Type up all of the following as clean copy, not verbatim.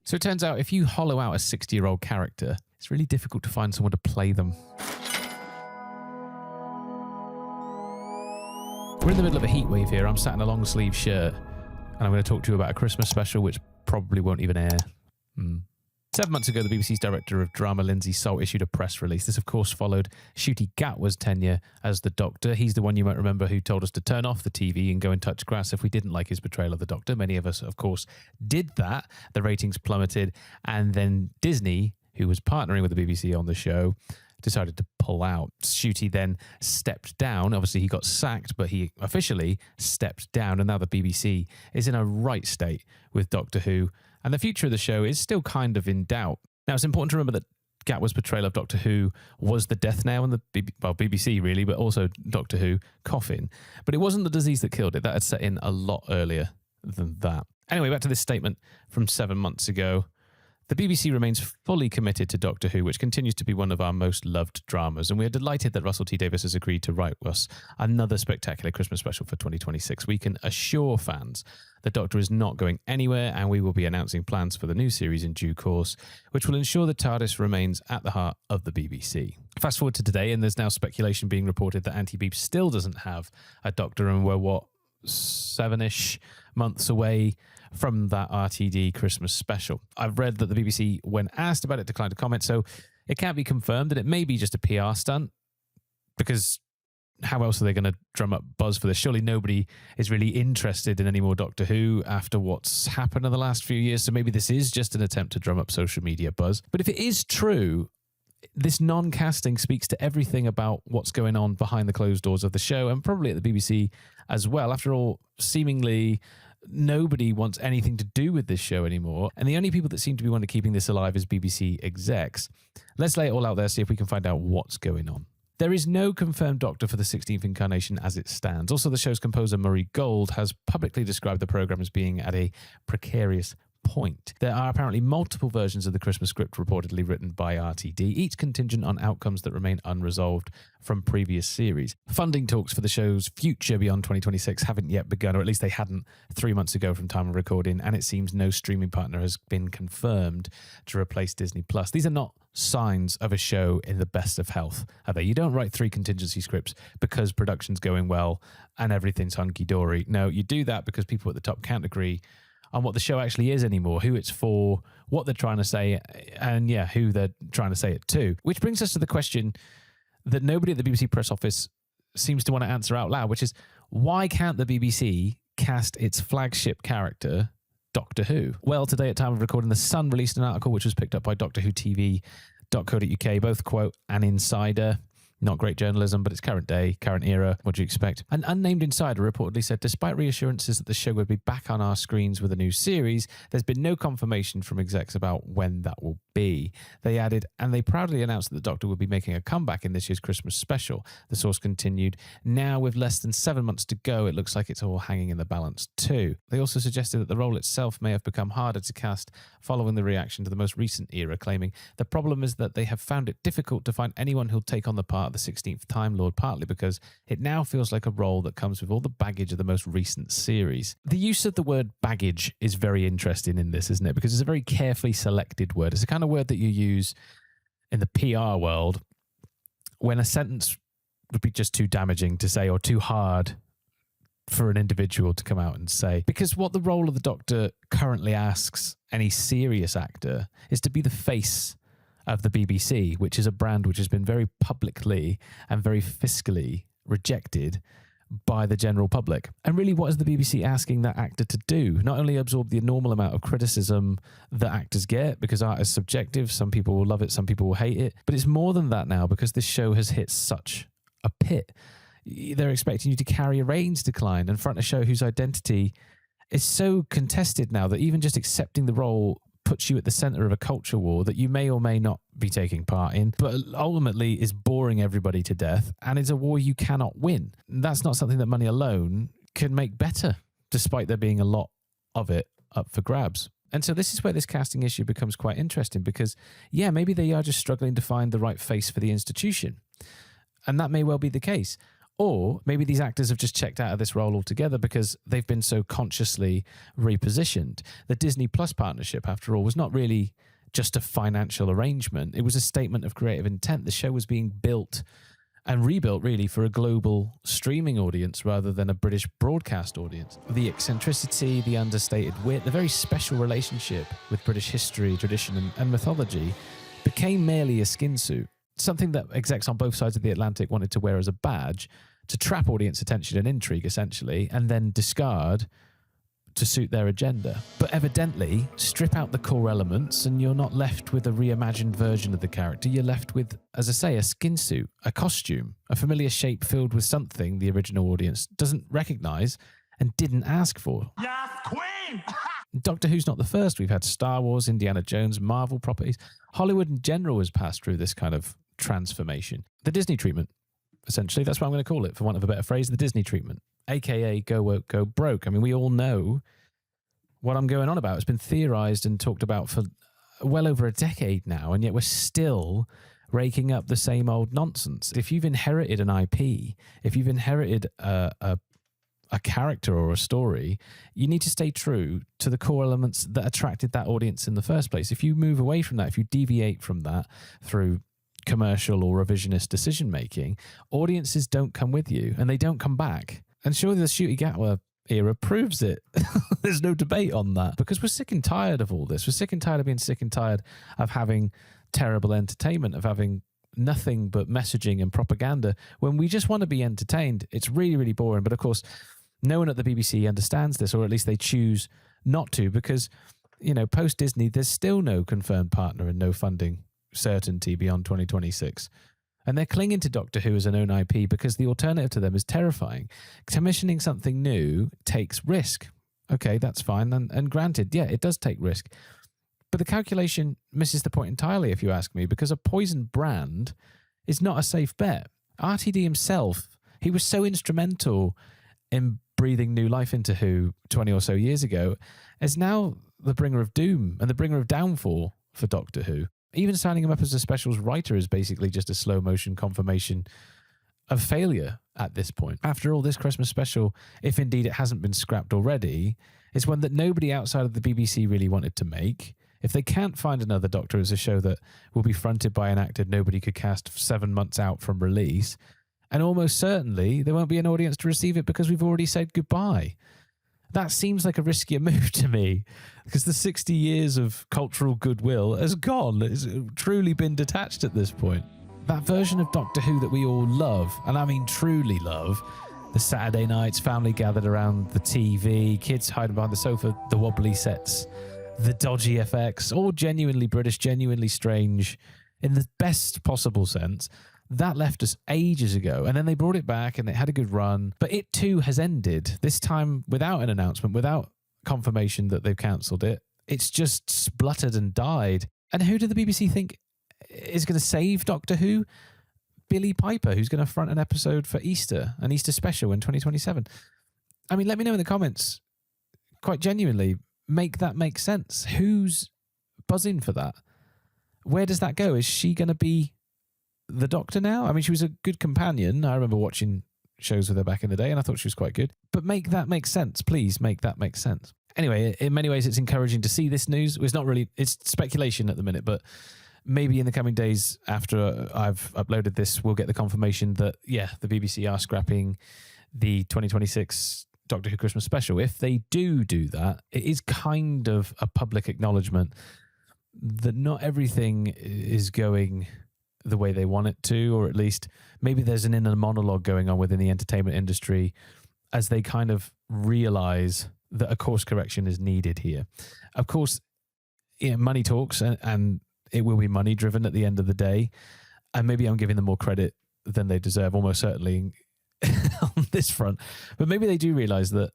So it turns out if you hollow out a 60-year-old character, it's really difficult to find someone to play them. We're in the middle of a heat wave here. I'm sat in a long sleeve shirt and I'm going to talk to you about a Christmas special which probably won't even air. 7 months ago, the BBC's director of drama, Lindsay Salt, issued a press release. This, of course, followed Ncuti Gatwa's tenure as the Doctor. He's the one you might remember who told us to turn off the TV and go and touch grass if we didn't like his portrayal of the Doctor. Many of us, of course, did that. The ratings plummeted. And then Disney, who was partnering with the BBC on the show, decided to pull out. Ncuti then stepped down. Obviously, he got sacked, but he officially stepped down. And now the BBC is in a right state with Doctor Who. And the future of the show is still kind of in doubt. Now, it's important to remember that Gatwa's portrayal of Doctor Who was the death nail in the BBC, really, but also Doctor Who coffin. But it wasn't the disease that killed it. That had set in a lot earlier than that. Anyway, back to this statement from 7 months ago. The BBC remains fully committed to Doctor Who, which continues to be one of our most loved dramas, and we are delighted that Russell T Davies has agreed to write us another spectacular Christmas special for 2026. We can assure fans the Doctor is not going anywhere, and we will be announcing plans for the new series in due course, which will ensure the TARDIS remains at the heart of the BBC. Fast forward to today, and there's now speculation being reported that Anti-Beep still doesn't have a Doctor, and we're, 7-ish months away from that RTD Christmas special. I've read that the BBC, when asked about it, declined to comment, so it can't be confirmed, and it may be just a PR stunt, because how else are they going to drum up buzz for this? Surely nobody is really interested in any more Doctor Who after what's happened in the last few years, so maybe this is just an attempt to drum up social media buzz. But if it is true, this non-casting speaks to everything about what's going on behind the closed doors of the show, and probably at the BBC as well. After all, seemingly nobody wants anything to do with this show anymore, and the only people that seem to be wanting to keeping this alive is BBC execs. Let's lay it all out there, see if we can find out what's going on. There is no confirmed Doctor for the 16th incarnation as it stands. Also, the show's composer Murray Gold has publicly described the programme as being at a precarious point. There are apparently multiple versions of the Christmas script reportedly written by RTD, each contingent on outcomes that remain unresolved from previous series. Funding talks for the show's future beyond 2026 haven't yet begun, or at least they hadn't 3 months ago from time of recording, and it seems no streaming partner has been confirmed to replace Disney+. These are not signs of a show in the best of health, are they? You don't write 3 contingency scripts because production's going well and everything's hunky-dory. No, you do that because people at the top can't agree on what the show actually is anymore, who it's for, what they're trying to say, and who they're trying to say it to. Which brings us to the question that nobody at the BBC press office seems to want to answer out loud, which is, why can't the BBC cast its flagship character, Doctor Who? Well, today at time of recording, The Sun released an article which was picked up by DoctorWhoTV.co.uk, both quote an insider. Not great journalism, but it's current day, current era. What do you expect? An unnamed insider reportedly said, despite reassurances that the show would be back on our screens with a new series, there's been no confirmation from execs about when that will be. They added, and they proudly announced that the Doctor will be making a comeback in this year's Christmas special. The source continued, now with less than 7 months to go, it looks like it's all hanging in the balance too. They also suggested that the role itself may have become harder to cast following the reaction to the most recent era, claiming the problem is that they have found it difficult to find anyone who'll take on the part of the 16th Time Lord, partly because it now feels like a role that comes with all the baggage of the most recent series. The use of the word baggage is very interesting in this, isn't it? Because it's a very carefully selected word. It's the kind of word that you use in the PR world when a sentence would be just too damaging to say or too hard for an individual to come out and say. Because what the role of the Doctor currently asks any serious actor is to be the face of the BBC, which is a brand which has been very publicly and very fiscally rejected by the general public. And really, what is the BBC asking that actor to do? Not only absorb the normal amount of criticism that actors get, because art is subjective, some people will love it, some people will hate it, but it's more than that now because this show has hit such a pit. They're expecting you to carry a ratings decline and front a show whose identity is so contested now that even just accepting the role puts you at the center of a culture war that you may or may not be taking part in, but ultimately is boring everybody to death, and it's a war you cannot win. That's not something that money alone can make better, despite there being a lot of it up for grabs. And so this is where this casting issue becomes quite interesting because, maybe they are just struggling to find the right face for the institution. And that may well be the case. Or maybe these actors have just checked out of this role altogether because they've been so consciously repositioned. The Disney Plus partnership, after all, was not really just a financial arrangement. It was a statement of creative intent. The show was being built and rebuilt really for a global streaming audience rather than a British broadcast audience. The eccentricity, the understated wit, the very special relationship with British history, tradition and mythology became merely a skin suit. Something that execs on both sides of the Atlantic wanted to wear as a badge to trap audience attention and intrigue, essentially, and then discard to suit their agenda. But evidently, strip out the core elements and you're not left with a reimagined version of the character. You're left with, as I say, a skin suit, a costume, a familiar shape filled with something the original audience doesn't recognize and didn't ask for. Yes, Queen! Doctor Who's not the first. We've had Star Wars, Indiana Jones, Marvel properties. Hollywood in general has passed through this kind of transformation. The Disney treatment, essentially. That's what I'm going to call it, for want of a better phrase, the Disney treatment, aka go woke, go broke. I mean, we all know what I'm going on about. It's been theorized and talked about for well over a decade now, and yet we're still raking up the same old nonsense. If you've inherited an IP, if you've inherited a character or a story, you need to stay true to the core elements that attracted that audience in the first place. If you move away from that, if you deviate from that through commercial or revisionist decision making, audiences don't come with you and they don't come back. And surely the Ncuti Gatwa era proves it. There's no debate on that, because we're sick and tired of all this. We're sick and tired of being sick and tired of having terrible entertainment, of having nothing but messaging and propaganda when we just want to be entertained. It's really, really boring. But of course, no one at the BBC understands this, or at least they choose not to, because, you know, post Disney, there's still no confirmed partner and no funding certainty beyond 2026. And they're clinging to Doctor Who as an own IP because the alternative to them is terrifying. Commissioning something new takes risk. Okay, that's fine. And granted, yeah, it does take risk. But the calculation misses the point entirely, if you ask me, because a poisoned brand is not a safe bet. RTD himself, he was so instrumental in breathing new life into Who 20 or so years ago, is now the bringer of doom and the bringer of downfall for Doctor Who. Even signing him up as a specials writer is basically just a slow motion confirmation of failure at this point. After all, this Christmas special, if indeed it hasn't been scrapped already, is one that nobody outside of the BBC really wanted to make. If they can't find another Doctor as a show that will be fronted by an actor nobody could cast 7 months out from release, and almost certainly there won't be an audience to receive it because we've already said goodbye. That seems like a riskier move to me, because the 60 years of cultural goodwill has gone. It's truly been detached at this point. That version of Doctor Who that we all love, and I mean truly love, the Saturday nights, family gathered around the TV, kids hiding behind the sofa, the wobbly sets, the dodgy effects, all genuinely British, genuinely strange, in the best possible sense. That left us ages ago, and then they brought it back and it had a good run, but it too has ended, this time without an announcement, without confirmation that they've cancelled it. It's just spluttered and died. And who do the BBC think is going to save Doctor Who? Billie Piper, who's going to front an episode for Easter, an Easter special in 2027. I mean, let me know in the comments, quite genuinely, make that make sense. Who's buzzing for that? Where does that go? Is she going to be the Doctor now? I mean, she was a good companion. I remember watching shows with her back in the day and I thought she was quite good. But make that make sense. Please make that make sense. Anyway, in many ways, it's encouraging to see this news. It's not really, it's speculation at the minute, but maybe in the coming days after I've uploaded this, we'll get the confirmation that, yeah, the BBC are scrapping the 2026 Doctor Who Christmas special. If they do that, it is kind of a public acknowledgement that not everything is going the way they want it to, or at least maybe there's an inner monologue going on within the entertainment industry as they kind of realize that a course correction is needed here. Of course, you know, money talks, and it will be money driven at the end of the day. And maybe I'm giving them more credit than they deserve, almost certainly on this front. But maybe they do realize that,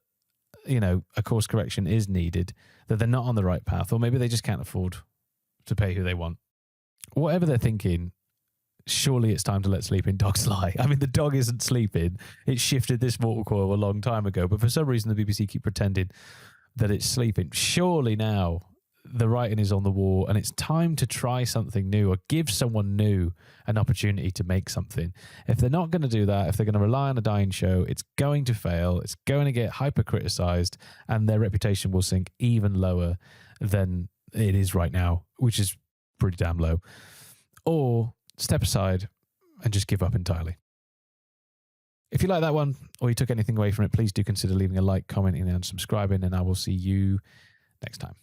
you know, a course correction is needed, that they're not on the right path, or maybe they just can't afford to pay who they want. Whatever they're thinking, surely it's time to let sleeping dogs lie. I mean, the dog isn't sleeping. It shifted this mortal coil a long time ago, but for some reason the BBC keep pretending that it's sleeping. Surely now the writing is on the wall and it's time to try something new or give someone new an opportunity to make something. If they're not going to do that, if they're going to rely on a dying show, it's going to fail. It's going to get hyper criticized and their reputation will sink even lower than it is right now, which is pretty damn low. Or step aside and just give up entirely. If you like that one or you took anything away from it, please do consider leaving a like, commenting and subscribing, and I will see you next time.